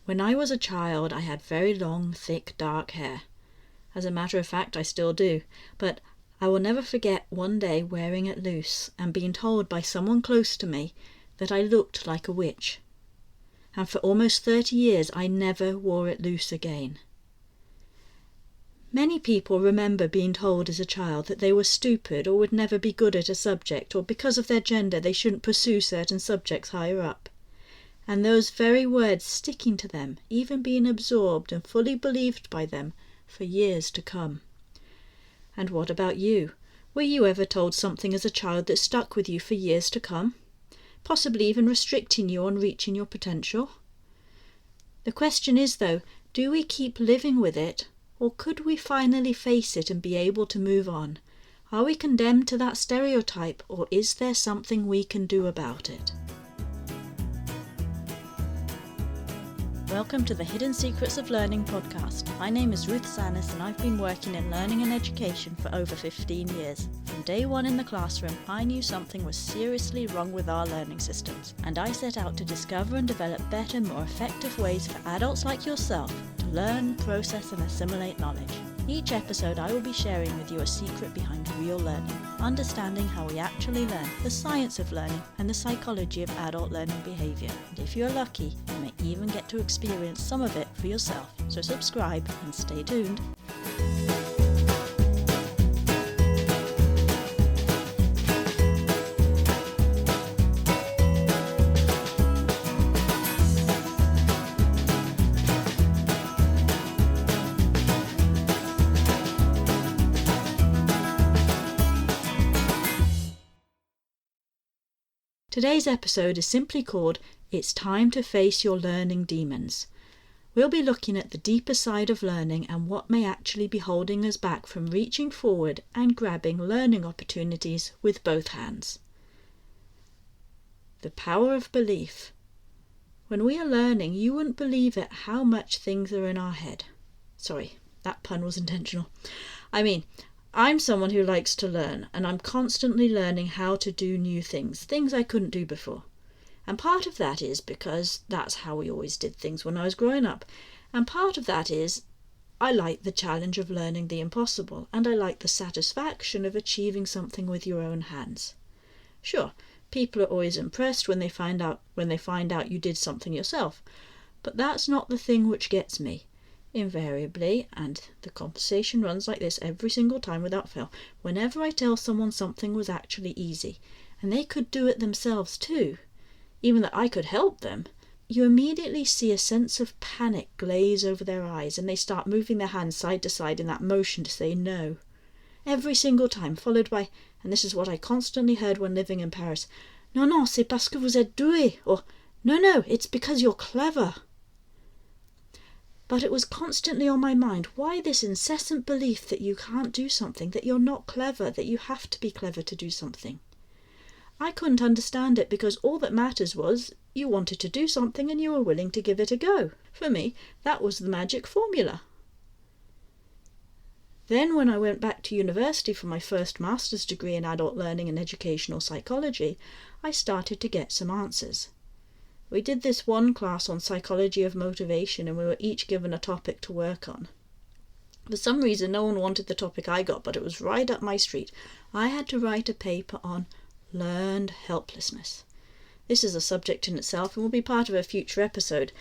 When I was a child, I had very long, thick, dark hair. As a matter of fact, I still do, but I will never forget one day wearing it loose and being told by someone close to me that I looked like a witch. And for almost 30 years, I never wore it loose again. Many people remember being told as a child that they were stupid or would never be good at a subject, or because of their gender they shouldn't pursue certain subjects higher up. And those very words sticking to them, even being absorbed and fully believed by them for years to come. And what about you? Were you ever told something as a child that stuck with you for years to come? Possibly even restricting you on reaching your potential? The question is, though, do we keep living with it, or could we finally face it and be able to move on? Are we condemned to that stereotype, or is there something we can do about it? Welcome to the Hidden Secrets of Learning podcast. My name is Ruth Zannis and I've been working in learning and education for over 15 years. From day one in the classroom, I knew something was seriously wrong with our learning systems, and I set out to discover and develop better, more effective ways for adults like yourself to learn, process and assimilate knowledge. Each episode I will be sharing with you a secret behind real learning, understanding how we actually learn, the science of learning and the psychology of adult learning behaviour. And if you're lucky, you may even get to experience some of it for yourself. So subscribe and stay tuned. Today's episode is simply called It's Time to Face Your Learning Demons. We'll be looking at the deeper side of learning and what may actually be holding us back from reaching forward and grabbing learning opportunities with both hands. The power of belief. When we are learning, you wouldn't believe it how much things are in our head. Sorry, that pun was intentional. I'm someone who likes to learn, and I'm constantly learning how to do new things I couldn't do before. And part of that is because that's how we always did things when I was growing up. And part of that is I like the challenge of learning the impossible, and I like the satisfaction of achieving something with your own hands. Sure, people are always impressed when they find out you did something yourself, but that's not the thing which gets me. Invariably, and the conversation runs like this every single time without fail, whenever I tell someone something was actually easy, and they could do it themselves too, even that I could help them, you immediately see a sense of panic glaze over their eyes, and they start moving their hands side to side in that motion to say no. Every single time, followed by, and this is what I constantly heard when living in Paris, non, c'est parce que vous êtes doué, or no, it's because you're clever. But it was constantly on my mind, why this incessant belief that you can't do something, that you're not clever, that you have to be clever to do something? I couldn't understand it because all that matters was you wanted to do something and you were willing to give it a go. For me, that was the magic formula. Then when I went back to university for my first master's degree in adult learning and educational psychology, I started to get some answers. We did this one class on psychology of motivation and we were each given a topic to work on. For some reason no one wanted the topic I got, but it was right up my street. I had to write a paper on learned helplessness. This is a subject in itself and will be part of a future episode,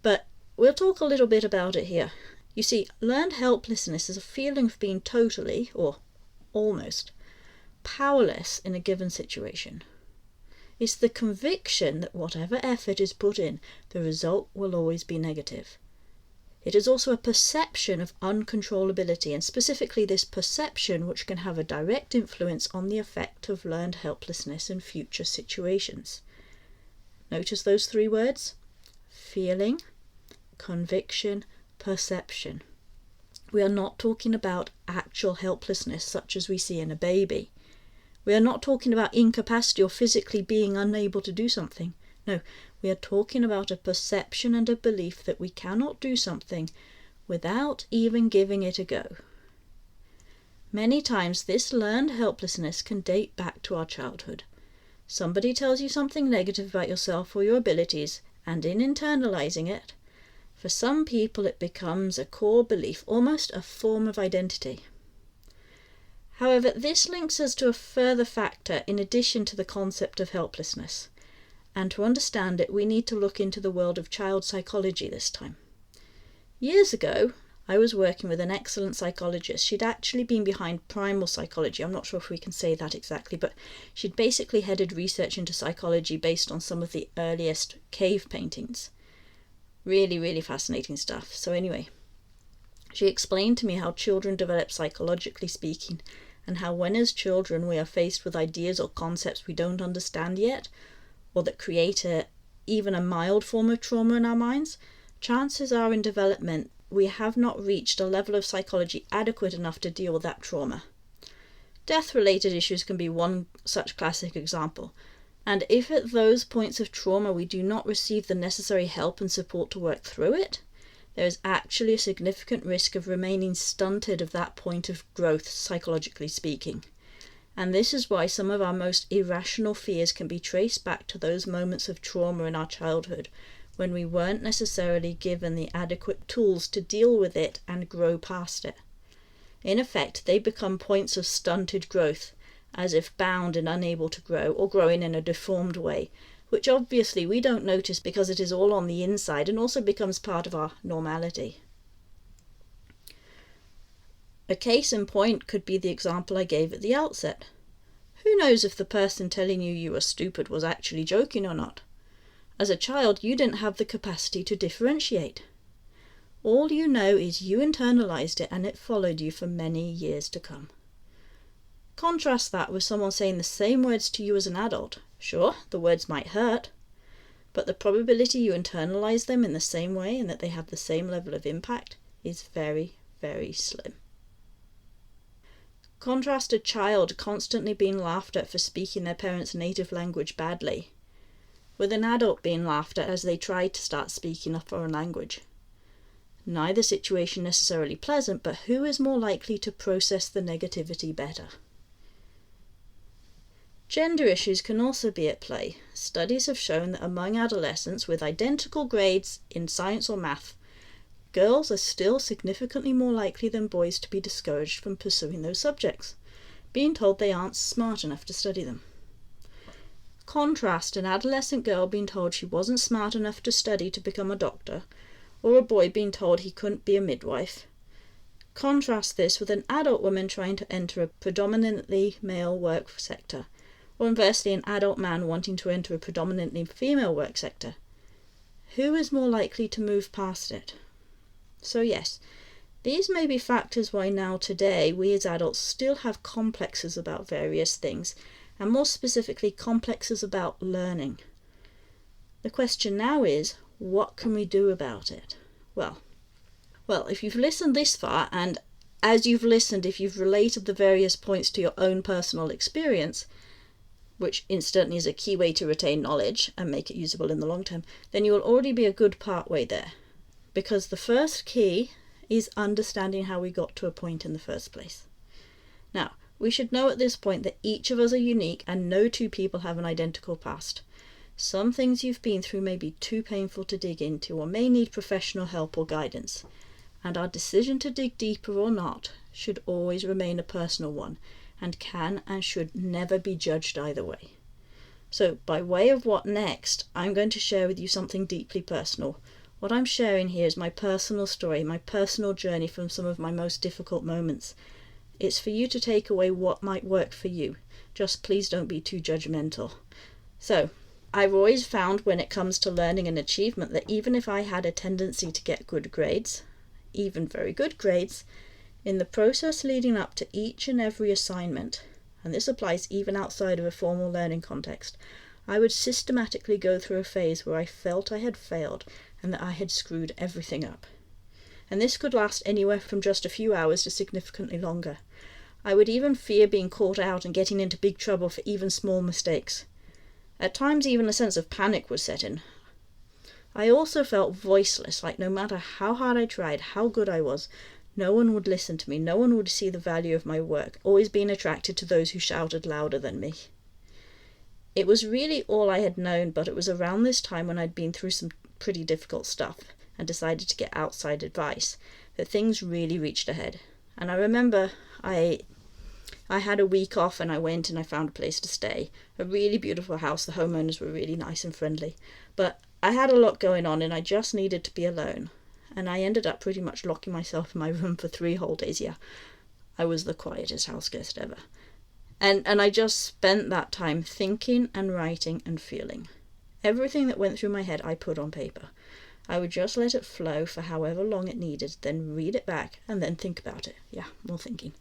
but we'll talk a little bit about it here. You see, learned helplessness is a feeling of being totally, or almost, powerless in a given situation. It's the conviction that whatever effort is put in, the result will always be negative. It is also a perception of uncontrollability, and specifically this perception which can have a direct influence on the effect of learned helplessness in future situations. Notice those three words? Feeling, conviction, perception. We are not talking about actual helplessness such as we see in a baby. We are not talking about incapacity or physically being unable to do something. No, we are talking about a perception and a belief that we cannot do something without even giving it a go. Many times this learned helplessness can date back to our childhood. Somebody tells you something negative about yourself or your abilities, and in internalizing it, For some people it becomes a core belief, almost a form of identity. However, this links us to a further factor in addition to the concept of helplessness. And to understand it, we need to look into the world of child psychology this time. Years ago, I was working with an excellent psychologist. She'd actually been behind primal psychology. I'm not sure if we can say that exactly, but she'd basically headed research into psychology based on some of the earliest cave paintings. Really, really fascinating stuff. So anyway, she explained to me how children develop psychologically speaking, and how when as children we are faced with ideas or concepts we don't understand yet, or that create even a mild form of trauma in our minds, chances are in development we have not reached a level of psychology adequate enough to deal with that trauma. Death-related issues can be one such classic example, and if at those points of trauma we do not receive the necessary help and support to work through it, there is actually a significant risk of remaining stunted at that point of growth, psychologically speaking. And this is why some of our most irrational fears can be traced back to those moments of trauma in our childhood, when we weren't necessarily given the adequate tools to deal with it and grow past it. In effect, they become points of stunted growth, as if bound and unable to grow, or growing in a deformed way, which obviously we don't notice because it is all on the inside and also becomes part of our normality. A case in point could be the example I gave at the outset. Who knows if the person telling you you were stupid was actually joking or not? As a child, you didn't have the capacity to differentiate. All you know is you internalized it and it followed you for many years to come. Contrast that with someone saying the same words to you as an adult. Sure, the words might hurt, but the probability you internalize them in the same way and that they have the same level of impact is very, very slim. Contrast a child constantly being laughed at for speaking their parents' native language badly with an adult being laughed at as they try to start speaking a foreign language. Neither situation necessarily pleasant, but who is more likely to process the negativity better? Gender issues can also be at play. Studies have shown that among adolescents with identical grades in science or math, girls are still significantly more likely than boys to be discouraged from pursuing those subjects, being told they aren't smart enough to study them. Contrast an adolescent girl being told she wasn't smart enough to study to become a doctor, or a boy being told he couldn't be a midwife. Contrast this with an adult woman trying to enter a predominantly male work sector, or inversely an adult man wanting to enter a predominantly female work sector. Who is more likely to move past it? So yes, these may be factors why now today we as adults still have complexes about various things, and more specifically complexes about learning. The question now is, what can we do about it? Well, if you've listened this far, and as you've listened, if you've related the various points to your own personal experience, which incidentally is a key way to retain knowledge and make it usable in the long term, then you will already be a good part way there. Because the first key is understanding how we got to a point in the first place. Now, we should know at this point that each of us are unique and no two people have an identical past. Some things you've been through may be too painful to dig into or may need professional help or guidance. And our decision to dig deeper or not should always remain a personal one and can and should never be judged either way. So, by way of what next, I'm going to share with you something deeply personal. What I'm sharing here is my personal story, my personal journey from some of my most difficult moments. It's for you to take away what might work for you. Just please don't be too judgmental. So, I've always found when it comes to learning and achievement that even if I had a tendency to get good grades, even very good grades, in the process leading up to each and every assignment, and this applies even outside of a formal learning context, I would systematically go through a phase where I felt I had failed and that I had screwed everything up. And this could last anywhere from just a few hours to significantly longer. I would even fear being caught out and getting into big trouble for even small mistakes. At times even a sense of panic was set in. I also felt voiceless, like no matter how hard I tried, how good I was, no one would listen to me, no one would see the value of my work, always being attracted to those who shouted louder than me. It was really all I had known, but it was around this time when I'd been through some pretty difficult stuff, and decided to get outside advice, that things really reached a head. And I remember I had a week off and I went and I found a place to stay. A really beautiful house. The homeowners were really nice and friendly. But I had a lot going on and I just needed to be alone. And I ended up pretty much locking myself in my room for 3 whole days. Yeah, I was the quietest house guest ever. And I just spent that time thinking and writing and feeling. Everything that went through my head I put on paper. I would just let it flow for however long it needed, then read it back and then think about it. Yeah, more thinking.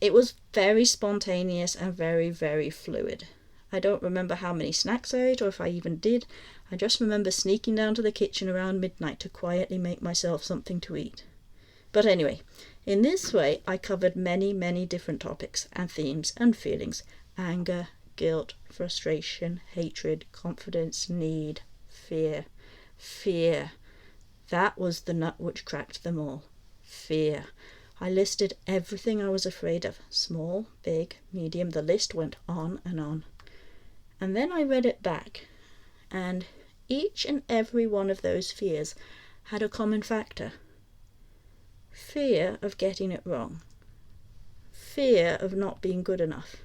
It was very spontaneous and very, very fluid. I don't remember how many snacks I ate or if I even did. I just remember sneaking down to the kitchen around midnight to quietly make myself something to eat. But anyway, in this way I covered many, many different topics and themes and feelings. Anger, guilt, frustration, hatred, confidence, need, fear. Fear. That was the nut which cracked them all. Fear. I listed everything I was afraid of. Small, big, medium. The list went on and on. And then I read it back. And each and every one of those fears had a common factor. Fear of getting it wrong. Fear of not being good enough.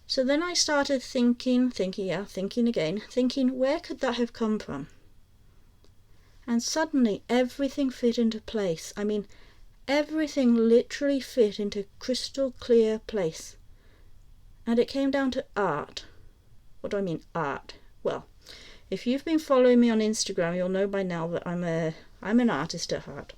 So then I started thinking again, where could that have come from? And suddenly everything fit into place. I mean, everything literally fit into crystal clear place. And it came down to art. What do I mean, art? Well, if you've been following me on Instagram, you'll know by now that I'm an artist at heart.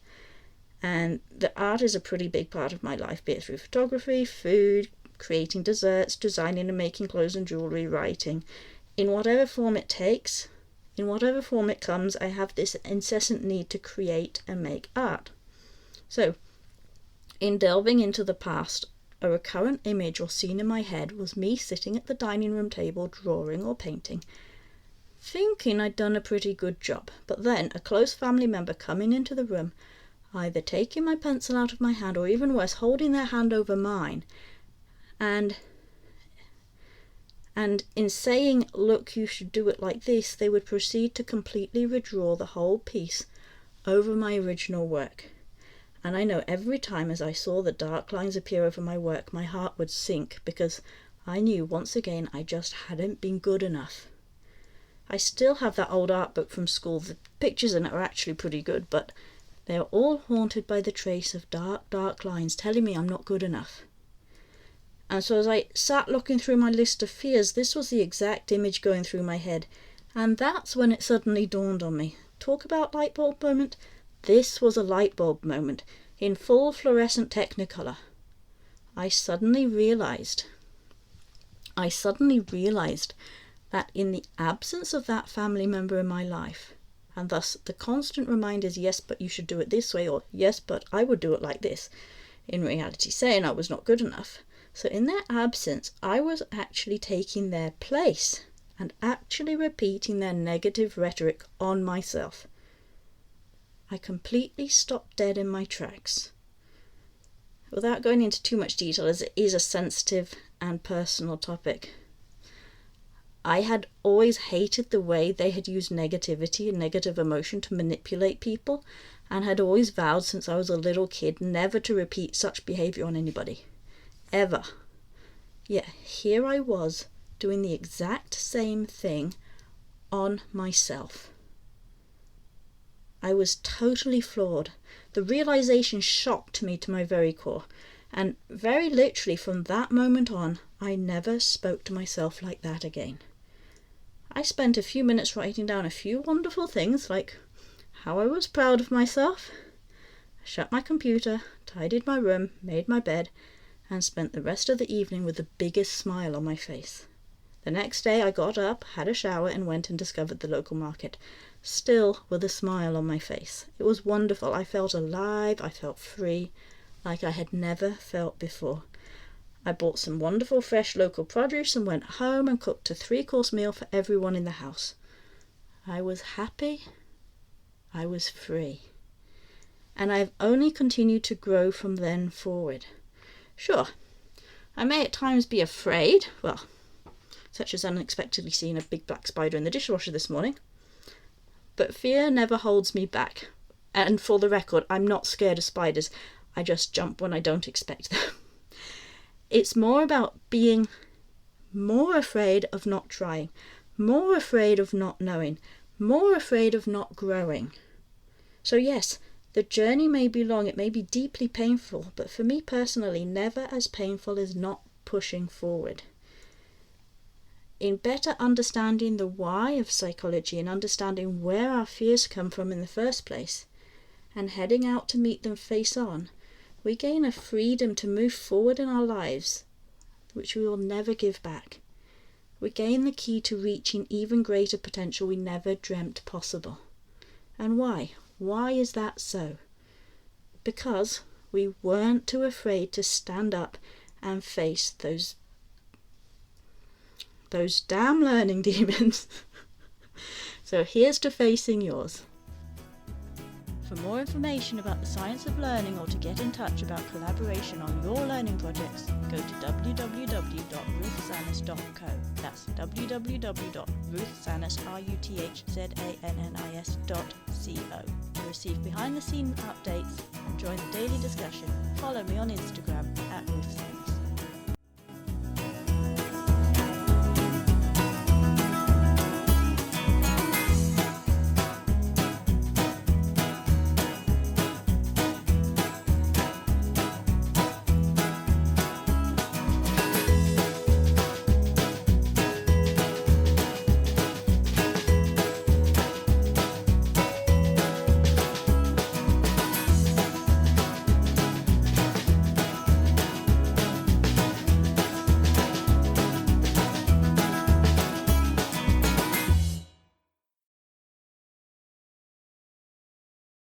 And the art is a pretty big part of my life, be it through photography, food, creating desserts, designing and making clothes and jewellery, writing. In whatever form it takes, in whatever form it comes, I have this incessant need to create and make art. So, in delving into the past, a recurrent image or scene in my head was me sitting at the dining room table drawing or painting, thinking I'd done a pretty good job, but then a close family member coming into the room, either taking my pencil out of my hand or even worse, holding their hand over mine, and in saying, look, you should do it like this, they would proceed to completely redraw the whole piece over my original work. And I know every time as I saw the dark lines appear over my work, my heart would sink, because I knew once again I just hadn't been good enough. I still have that old art book from school. The pictures in it are actually pretty good, but they are all haunted by the trace of dark, dark lines telling me I'm not good enough. And so as I sat looking through my list of fears, this was the exact image going through my head. And that's when it suddenly dawned on me. Talk about light bulb moment. This was a light bulb moment in full fluorescent technicolor. I suddenly realized that in the absence of that family member in my life, and thus the constant reminders, yes, but you should do it this way, or yes, but I would do it like this, in reality saying I was not good enough. So in their absence, I was actually taking their place and actually repeating their negative rhetoric on myself. I completely stopped dead in my tracks. Without going into too much detail, as it is a sensitive and personal topic, I had always hated the way they had used negativity and negative emotion to manipulate people, and had always vowed since I was a little kid never to repeat such behaviour on anybody. Ever. Yet here I was doing the exact same thing on myself. I was totally flawed. The realization shocked me to my very core, and very literally from that moment on, I never spoke to myself like that again. I spent a few minutes writing down a few wonderful things, like how I was proud of myself. I shut my computer, tidied my room, made my bed, and spent the rest of the evening with the biggest smile on my face. The next day I got up, had a shower, and went and discovered the local market, still with a smile on my face. It was wonderful. I felt alive, I felt free, like I had never felt before. I bought some wonderful fresh local produce and went home and cooked a 3-course meal for everyone in the house. I was happy. I was free. And I've only continued to grow from then forward. Sure, I may at times be afraid, such as unexpectedly seeing a big black spider in the dishwasher this morning, But fear never holds me back. And for the record, I'm not scared of spiders. I just jump when I don't expect them. It's more about being more afraid of not trying, more afraid of not knowing, more afraid of not growing. So yes, the journey may be long, it may be deeply painful, but for me personally, never as painful as not pushing forward. In better understanding the why of psychology and understanding where our fears come from in the first place, and heading out to meet them face on, we gain a freedom to move forward in our lives, which we will never give back. We gain the key to reaching even greater potential we never dreamt possible. And why? Why is that so? Because we weren't too afraid to stand up and face those damn learning demons. So here's to facing yours. For more information about the science of learning or to get in touch about collaboration on your learning projects, go to www.ruthzannis.co. That's www.ruthzannis.co. To receive behind-the-scenes updates and join the daily discussion, follow me on Instagram @RuthZannis.